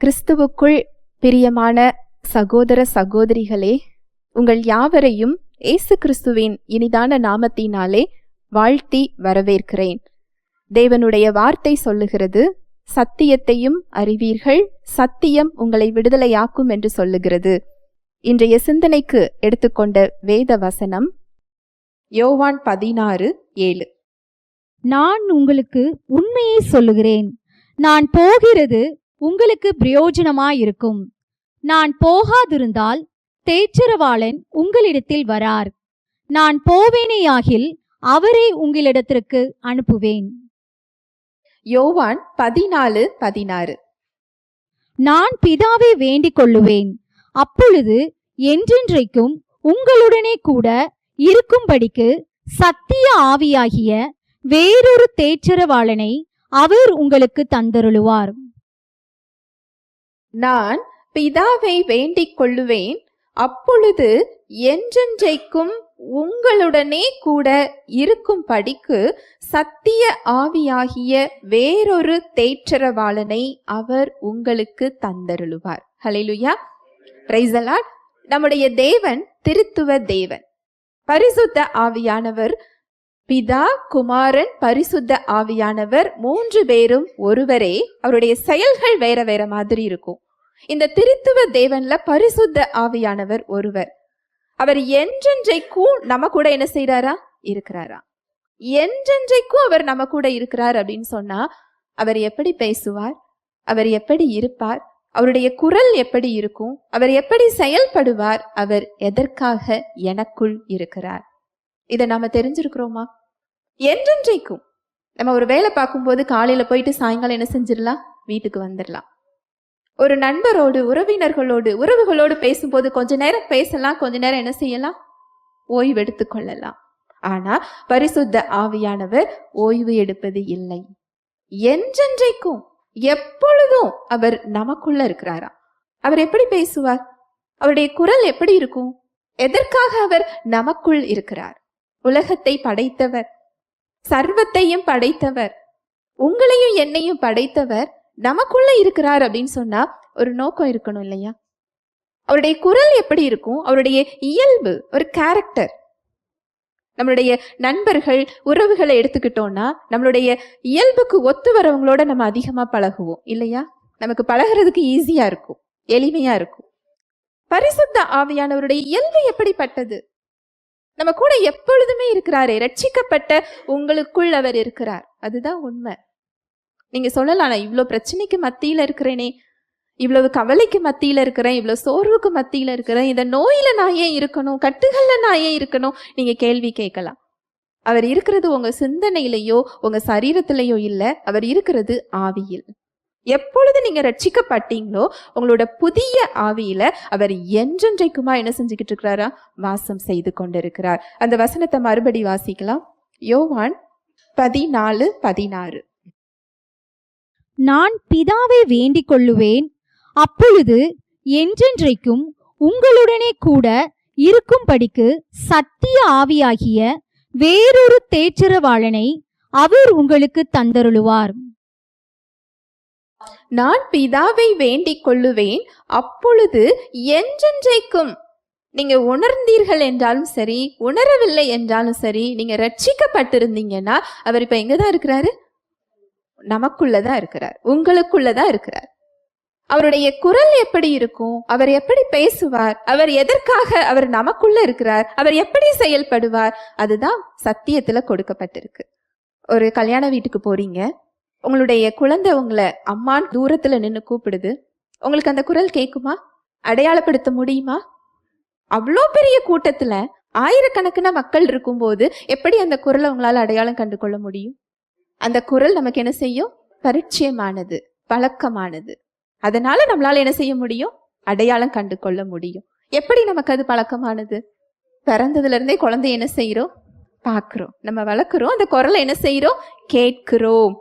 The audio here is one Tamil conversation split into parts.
கிறிஸ்துவுக்குள் பிரியமான சகோதர சகோதரிகளே, உங்கள் யாவரையும் இயேசு கிறிஸ்துவின் இனிதான நாமத்தினாலே வாழ்த்தி வரவேற்கிறேன். தேவனுடைய வார்த்தை சொல்லுகிறது, சத்தியத்தையும் அறிவீர்கள், சத்தியம் உங்களை விடுதலையாக்கும் என்று சொல்லுகிறது. இன்றைய சிந்தனைக்கு எடுத்துக்கொண்ட வேத வசனம் யோவான் 16:7. நான் உங்களுக்கு உண்மையை சொல்லுகிறேன், நான் போகிறது உங்களுக்கு பிரயோஜனமாயிருக்கும். நான் போகாதிருந்தால் தேற்றரவாளன் உங்களிடத்தில் வரார். நான் போவேனேயாகில் அவரை உங்களிடத்திற்கு அனுப்புவேன். யோவான் 14:16. நான் பிதாவை வேண்டிக் கொள்ளுவேன், அப்பொழுது என்றென்றைக்கும் உங்களுடனே கூட இருக்கும்படிக்கு சத்திய ஆவியாகிய வேறொரு தேற்றரவாளனை அவர் உங்களுக்கு தந்தருளுவார். நான் பிதாவை வேண்டிக் கொள்ளுவேன், அப்பொழுது என்றென்றைக்கும் உங்களுடனே கூட இருக்கும்படிக்கு சத்திய ஆவியாகிய வேறொரு தேற்றரவாளனை அவர் உங்களுக்கு தந்தருளுவார். ஹல்லேலூயா, பிரைஸ் தி லார்ட். நம்முடைய தேவன் திருத்துவ தேவன். பரிசுத்த ஆவியானவர், பிதா, குமாரன், பரிசுத்த ஆவியானவர் 3 பேரும் ஒருவரே. அவருடைய செயல்கள் வேற வேற மாதிரி இருக்கும். இந்த திருத்துவ தேவன்ல பரிசுத்த ஆவியானவர் ஒருவர். அவர் என்றென்றைக்கும் நம்ம கூட என்ன செய்யறாரா? இருக்கிறாரா? என்றென்றைக்கும் அவர் நம்ம கூட இருக்கிறார் அப்படின்னு சொன்னா, அவர் எப்படி பேசுவார்? அவர் எப்படி இருப்பார்? அவருடைய குரல் எப்படி இருக்கும்? அவர் எப்படி செயல்படுவார்? அவர் எதற்காக எனக்குள் இருக்கிறார்? இதை நாம தெரிஞ்சிருக்கிறோமா? என்றென்றைக்கும் நம்ம ஒரு வேலை பார்க்கும்போது காலையில போயிட்டு சாயங்காலம் என்ன செஞ்சிடலாம்? வீட்டுக்கு வந்துடலாம். ஒரு நண்பரோடு, உறவுகளோடு பேசும்போது கொஞ்ச நேரம் பேசலாம், கொஞ்ச நேரம் என்ன செய்யலாம்? ஓய்வு எடுத்துக் கொள்ளலாம். ஆனா பரிசுத்த ஆவியானவர் ஓய்வு எடுப்பது இல்லை. என்றென்றைக்கும் எப்பொழுதும் அவர் நமக்குள்ள இருக்கிறாரா? அவர் எப்படி பேசுவார்? அவருடைய குரல் எப்படி இருக்கும்? எதற்காக அவர் நமக்குள் இருக்கிறார்? உலகத்தை படைத்தவர், சர்வத்தையும் படைத்தவர், உங்களையும் என்னையும் படைத்தவர் நமக்குள்ள இருக்கிறார் அப்படின்னு சொன்னா ஒரு நோக்கம் இருக்கணும் இல்லையா? அவருடைய குரல் எப்படி இருக்கும்? அவருடைய இயல்பு, ஒரு கேரக்டர். நம்மளுடைய நண்பர்கள், உறவுகளை எடுத்துக்கிட்டோம்னா நம்மளுடைய இயல்புக்கு ஒத்து வரவங்களோட நம்ம அதிகமா பழகுவோம் இல்லையா? நமக்கு பழகிறதுக்கு ஈஸியா இருக்கும், எளிமையா இருக்கும். பரிசுத்த ஆவியானவருடைய இயல்பு எப்படிப்பட்டது? நம்ம கூட எப்பொழுதுமே இருக்கிறாரே. ரட்சிக்கப்பட்ட உங்களுக்குள் அவர் இருக்கிறார். அதுதான் உண்மை. நீங்க சொல்லலாம், நான் இவ்வளவு பிரச்சனைக்கு மத்தியில இருக்கிறேனே, இவ்வளவு கவலைக்கு மத்தியில இருக்கிறேன், இவ்வளவு சோர்வுக்கு மத்தியில இருக்கிறேன், இந்த நோயில நான் ஏன் இருக்கணும், கட்டுகள்ல நான் ஏன் இருக்கணும், நீங்க கேள்வி கேட்கலாம். அவர் இருக்கிறது உங்க சிந்தனையிலையோ உங்க சரீரத்திலேயோ இல்ல, அவர் இருக்கிறது ஆவியில். எப்பொழுது நீங்க ரட்சிக்கப்பட்டீங்களோ உங்களோட புதிய ஆவியில அவர் என்றென்றைக்குமா என்ன செஞ்சுக்கிட்டு இருக்கிறாரா? வாசம் செய்து கொண்டிருக்கிறார். அந்த வசனத்தை மறுபடி வாசிக்கலாம். யோவான் 14:16. நான் பிதாவை வேண்டிக் கொள்ளுவேன், அப்பொழுது என்றென்றைக்கும் உங்களுடனே கூட இருக்கும்படிக்கு சத்திய ஆவியாகிய வேறொரு தேற்றரவாளனை அவர் உங்களுக்கு தந்தருளுவார். நான் பிதாவை வேண்டிக் கொள்ளுவேன், அப்பொழுது என்றென்றைக்கும். நீங்க உணர்ந்தீர்கள் என்றாலும் சரி, உணரவில்லை என்றாலும் சரி, நீங்க ரட்சிக்கப்பட்டிருந்தீங்கன்னா அவர் இப்ப எங்கதான் இருக்கிறாரு? நமக்குள்ளதான் இருக்கிறார், உங்களுக்குள்ளதான் இருக்கிறார். அவருடைய குரல் எப்படி இருக்கும்? அவர் எப்படி பேசுவார்? அவர் எதற்காக அவர் நமக்குள்ள இருக்கிறார்? அவர் எப்படி செயல்படுவார்? அதுதான் சத்தியத்துல கொடுக்கப்பட்டிருக்கு. ஒரு கல்யாண வீட்டுக்கு போறீங்க, உங்களுடைய குழந்தை உங்களை அம்மான்னு தூரத்துல நின்று கூப்பிடுது. உங்களுக்கு அந்த குரல் கேட்குமா? அடையாளப்படுத்த முடியுமா? அவ்வளோ பெரிய கூட்டத்துல ஆயிரக்கணக்கான மக்கள் இருக்கும்போது எப்படி அந்த குரலை உங்களால அடையாளம் கண்டு கொள்ள முடியும்? அந்த குரல் நமக்கு என்ன செய்யும்? பரிச்சயமானது, பழக்கமானது. அதனால நம்மளால என்ன செய்ய முடியும்? அடையாளம் கண்டு கொள்ள முடியும். எப்படி நமக்கு அது பழக்கமானது? பிறந்ததுல இருந்தே குழந்தை என்ன செய்யறோம்? பார்க்கிறோம், நம்ம வளர்க்கிறோம், அந்த குரலை என்ன செய்யறோம்? கேட்கிறோம்.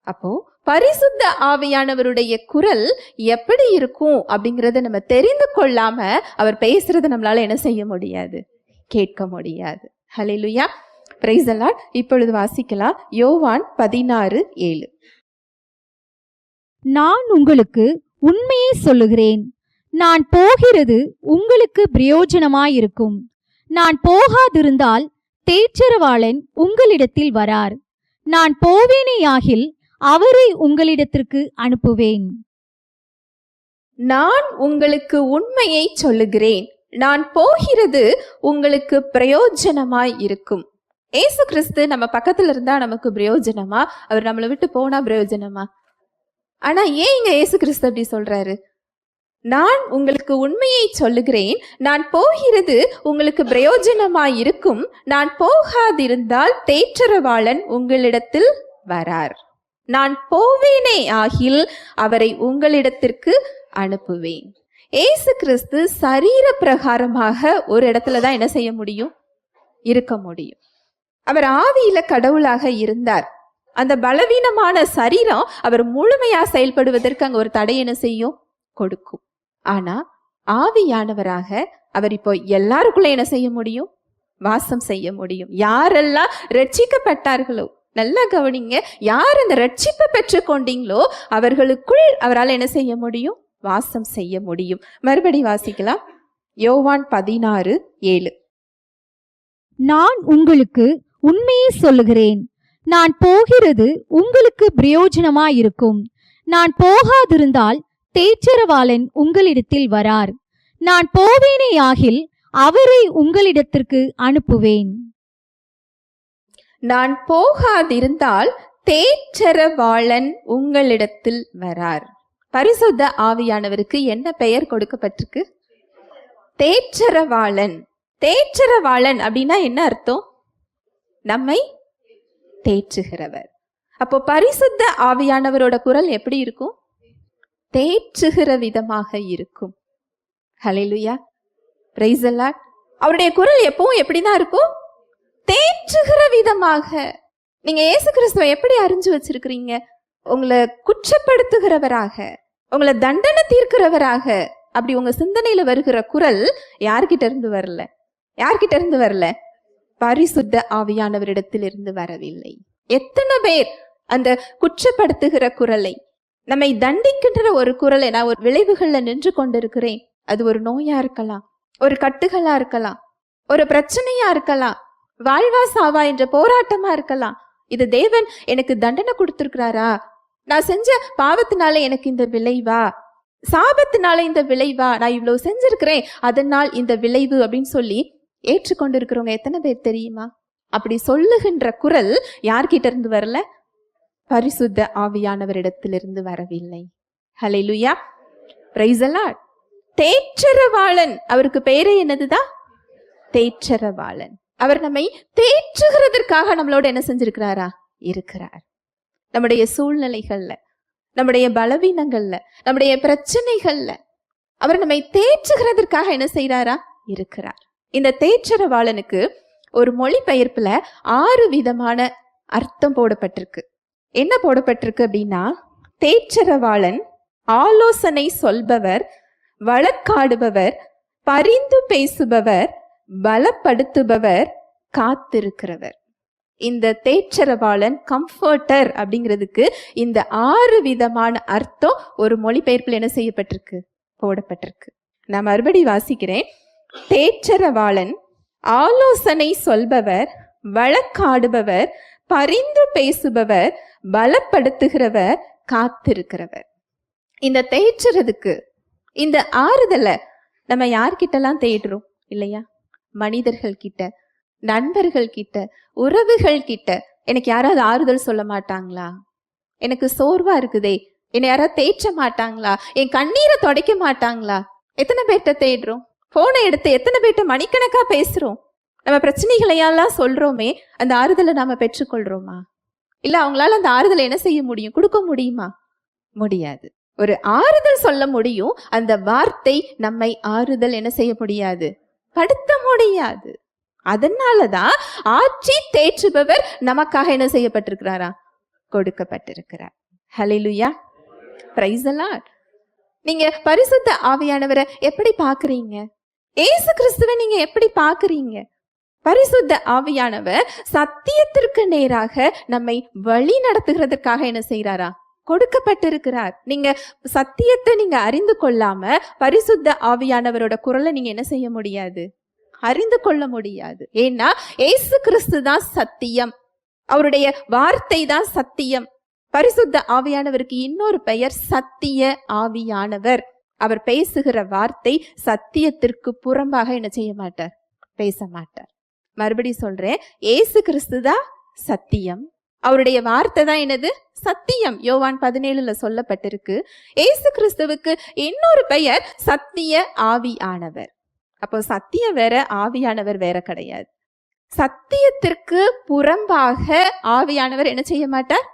அப்போ பரிசுத்த ஆவியானவருடைய குரல் எப்படி இருக்கும் அப்படிங்கறத நம்ம தெரிந்து கொள்ளாம அவர் பேசுறத நம்மளால என்ன செய்ய முடியாது? கேட்க முடியாது. ஹல்லேலூயா, பிரைஸ் தி லார்ட். இப்பொழுது வாசிக்கலாம் யோவான் 16:7. நான் உங்களுக்கு உண்மையை சொல்லுகிறேன். நான் போகிறது உங்களுக்கு பிரயோஜனமாயிருக்கும். நான் போகாதிருந்தால் தேற்றரவாளன் உங்களிடத்தில் வரார். நான் போவேனேயாகில் அவரை உங்களிடத்திற்கு அனுப்புவேன். நான் உங்களுக்கு உண்மையை சொல்லுகிறேன். நான் போகிறது உங்களுக்கு பிரயோஜனமாய் இருக்கும். ஏசு கிறிஸ்து நம்ம பக்கத்துல இருந்தா நமக்கு பிரயோஜனமா? அவர் நம்மளை விட்டு போனா பிரயோஜனமா? ஆனா ஏன் இங்க ஏசு கிறிஸ்து அப்படி சொல்றாரு? நான் உங்களுக்கு உண்மையை சொல்லுகிறேன். நான் போகிறது உங்களுக்கு பிரயோஜனமாய் இருக்கும். நான் போகாதிருந்தால் தேற்றரவாளன் உங்களிடத்தில் வரார். நான் போவேனே ஆகில் அவரை உங்களிடத்திற்கு அனுப்புவேன். ஏசு கிறிஸ்து சரீர பிரகாரமாக ஒரு இடத்துல தான் என்ன செய்ய முடியும்? இருக்க முடியும். அவர் ஆவியில கடவுளாக இருந்தார். அந்த பலவீனமான சரீரம் அவர் முழுமையா செயல்படுவதற்கு அங்க ஒரு தடை என்ன செய்யும்? கொடுக்கும். ஆனா ஆவியானவராக அவர் இப்போ எல்லாருக்குள்ள என்ன செய்ய முடியும்? வாசம் செய்ய முடியும். யாரெல்லாம் ரட்சிக்கப்பட்டார்களோ, நல்லா கவனிங்க, யார் அந்த ரட்சிப்பை பெற்று கொண்டீங்களோ அவர்களுக்குள் அவரால் என்ன செய்ய முடியும்? வாசம் செய்ய முடியும். மறுபடி வாசிக்கலாம். யோவான் 16:7. நான் உங்களுக்கு உண்மையை சொல்லுகிறேன். நான் போகிறது உங்களுக்கு பிரயோஜனமாயிருக்கும். நான் போகாதிருந்தால் தேற்றரவாளன் உங்களிடத்தில் வரார். நான் போவேனேயாகில் அவரை உங்களிடத்திற்கு அனுப்புவேன். நான் போகாதிருந்தால் தேற்றரவாளன் உங்களிடத்தில் வரார். பரிசுத்த ஆவியானவருக்கு என்ன பெயர் கொடுக்கப்பட்டிருக்கு? தேற்றரவாளன். தேற்றரவாளன் அப்படின்னா என்ன அர்த்தம்? நம்மை தேற்றுகிறவர். அப்போ பரிசுத்த ஆவியானவரோட குரல் எப்படி இருக்கும்? தேற்றுகிற விதமாக இருக்கும். ஹல்லேலூயா, பிரைஸ் தி லார்ட். அவருடைய குரல் எப்பவும் எப்படிதான் இருக்கும்? தேற்றுகிற விதமாக. நீங்க இயேசு கிறிஸ்துவை எப்படி அறிஞ்சு வச்சிருக்கிறீங்க? உங்களை குற்றப்படுத்துகிறவராக, உங்களை தண்டனை தீர்க்கிறவராக. அப்படி உங்க சிந்தனையில வருகிற குரல் யார்கிட்ட இருந்து வரல? யார்கிட்ட இருந்து வரல? பரிசுத்த ஆவியானவரிடத்தில் இருந்து வரவில்லை. எத்தனை பேர் அந்த குற்றப்படுத்துகிற குரலை, நம்மை தண்டிக்கின்ற ஒரு குரலை நான் ஒரு விளைவுகள்ல நின்று கொண்டிருக்கிறேன். அது ஒரு நோயா இருக்கலாம், ஒரு கட்டுகளா இருக்கலாம், ஒரு பிரச்சனையா இருக்கலாம், வாழ்வா சாவா என்ற போராட்டமா இருக்கலாம். இது தேவன் எனக்கு தண்டனை கொடுத்திருக்கிறாரா? நான் செஞ்ச பாவத்தினால எனக்கு இந்த விளைவா? சாபத்தினால இந்த விளைவா? நான் இவ்வளவு செஞ்சிருக்கிறேன், அதனால் இந்த விளைவு அப்படின்னு சொல்லி ஏற்றுக்கொண்டிருக்கிறவங்க எத்தனை பேர் தெரியுமா? அப்படி சொல்லுகின்ற குரல் யார்கிட்ட இருந்து வரல? பரிசுத்த ஆவியானவரிடத்திலிருந்து வரவில்லை. ஹல்லேலூயா, பிரைஸ் தி லார்ட். தேற்றரவாளன், அவருக்கு பேரே என்னதுதான்? தேற்றரவாளன். அவர் நம்மை தேற்றுகிறதற்காக நம்மளோட என்ன செஞ்சிருக்கிறாரா? இருக்கிறார். நம்முடைய சூழ்நிலைகள்ல, நம்முடைய பலவீனங்கள்ல, நம்முடைய பிரச்சனைகள்ல அவர் நம்மை தேற்றுகிறதற்காக என்ன செய்யறாரா? இருக்கிறார். இந்த தேற்றரவாளனுக்கு ஒரு மொழிபெயர்ப்புல 6 விதமான அர்த்தம் போடப்பட்டிருக்கு. என்ன போடப்பட்டிருக்கு அப்படின்னா, தேற்றரவாளன், ஆலோசனை சொல்பவர், வழக்காடுபவர், பரிந்து பேசுபவர், பலப்படுத்துபவர், காத்திருக்கிறவர். இந்த தேற்றரவாளன், கம்ஃபர்டர் அப்படிங்கிறதுக்கு இந்த 6 விதமான அர்த்தம் ஒரு மொழிபெயர்ப்பில் என்ன செய்யப்பட்டிருக்கு? போடப்பட்டிருக்கு. நான் மறுபடி வாசிக்கிறேன். தேற்றரவாளன், ஆலோசனை சொல்பவர், வழக்காடுபவர், பரிந்து பேசுபவர், பலப்படுத்துகிறவர், காத்திருக்கிறவர். இந்த தேற்றுறதுக்கு, இந்த ஆறுதலை நம்ம யார்கிட்டலாம் தேடுறோம் இல்லையா? மனிதர்கள் கிட்ட, நண்பர்கள் கிட்ட, உறவுகள் கிட்ட. எனக்கு யாராவது ஆறுதல் சொல்ல மாட்டாங்களா? எனக்கு சோர்வா இருக்குதே, என்னை யாராவது தேற்ற மாட்டாங்களா? என் கண்ணீரை துடைக்க மாட்டாங்களா? எத்தனை பேர்கிட்ட தேடுறோம்? போனை எடுத்து எத்தனை பேர்கிட்ட மணிக்கணக்கா பேசுறோம்? நம்ம பிரச்சனைகளையெல்லாம் சொல்றோமே, அந்த ஆறுதலை நாம பெற்றுக்கொள்றோமா? இல்ல அவங்களால அந்த ஆறுதலை என்ன செய்ய முடியும்? கொடுக்க முடியுமா? முடியாது. ஒரு ஆறுதல் சொல்ல முடியும், அந்த வார்த்தை நம்மை ஆறுதல் என்ன செய்ய முடியாது? படுத்த முடியாது. அதனாலதான் ஆட்சி தேற்றுபவர் நமக்காக என்ன செய்யப்பட்டிருக்கிறாரா? கொடுக்கப்பட்டிருக்கிறார். ஹல்லேலூயா, பிரைஸ் தி லார்ட். நீங்க பரிசுத்த ஆவியானவரை எப்படி பாக்குறீங்க? ஏசு கிறிஸ்துவை நீங்க எப்படி பாக்குறீங்க? பரிசுத்த ஆவியானவர் சத்தியத்திற்கு நேராக நம்மை வழி நடத்துகிறதுக்காக என்ன செய்யறாரா? கொடுக்கப்பட்டிருக்கிறார். நீங்க சத்தியத்தை நீங்க அறிந்து கொள்ளாம பரிசுத்த ஆவியானவரோட குரலை நீங்க என்ன செய்ய முடியாது? அறிந்து கொள்ள முடியாது. ஏன்னா இயேசு கிறிஸ்து தான் சத்தியம், அவருடைய வார்த்தை தான் சத்தியம். பரிசுத்த ஆவியானவருக்கு இன்னொரு பெயர் சத்திய ஆவியானவர். அவர் பேசுகிற வார்த்தை சத்தியத்திற்கு புறம்பாக என்ன செய்ய மாட்டார்? பேச மாட்டார். மறுபடி சொல்றேன், இயேசு கிறிஸ்து தான் சத்தியம், அவருடைய வார்த்தை தான் என்னது? சத்தியம். யோவான் 17 சொல்லப்பட்டிருக்கு. இயேசு கிறிஸ்துவுக்கு இன்னொரு பெயர் சத்திய ஆவியானவர். அப்போ சத்தியம் வேற, ஆவியானவர் வேற கிடையாது. சத்தியத்திற்கு புறம்பாக ஆவியானவர் என்ன செய்ய மாட்டார்?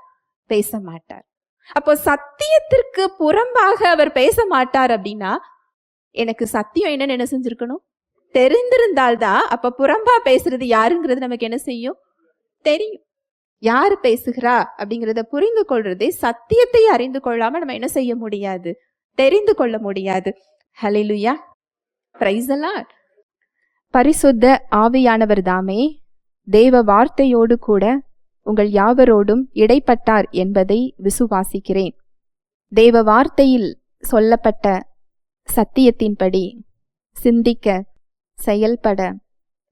பேச மாட்டார். அப்போ சத்தியத்திற்கு புறம்பாக அவர் பேச மாட்டார் அப்படின்னா எனக்கு சத்தியம் என்னன்னு என்ன செஞ்சிருக்கணும்? தெரிந்திருந்தால்தான் அப்ப புறம்பா பேசுறது யாருங்கிறது நமக்கு என்ன செய்யும்? தெரியும். யாரு பேசுகிறா அப்படிங்கிறத புரிந்து கொள்றதே சத்தியத்தை அறிந்து கொள்ளாம நம்ம என்ன செய்ய முடியாது? தெரிந்து கொள்ள முடியாது. ஹல்லேலூயா, பிரைஸ் தி லார்ட். பரிசுத்த ஆவியானவர் தாமே தேவ வார்த்தையோடு கூட உங்கள் யாவரோடும் இடைப்பட்டார் என்பதை விசுவாசிக்கிறேன். தேவ வார்த்தையில் சொல்லப்பட்ட சத்தியத்தின்படி சிந்திக்க, செயல்பட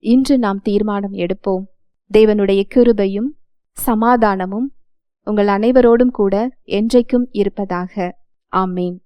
இன்று நாம் தீர்மானம் எடுப்போம். தேவனுடைய கிருபையும் சமாதானமும் உங்கள் அனைவரோடும் கூட என்றைக்கும் இருப்பதாக. ஆமேன்.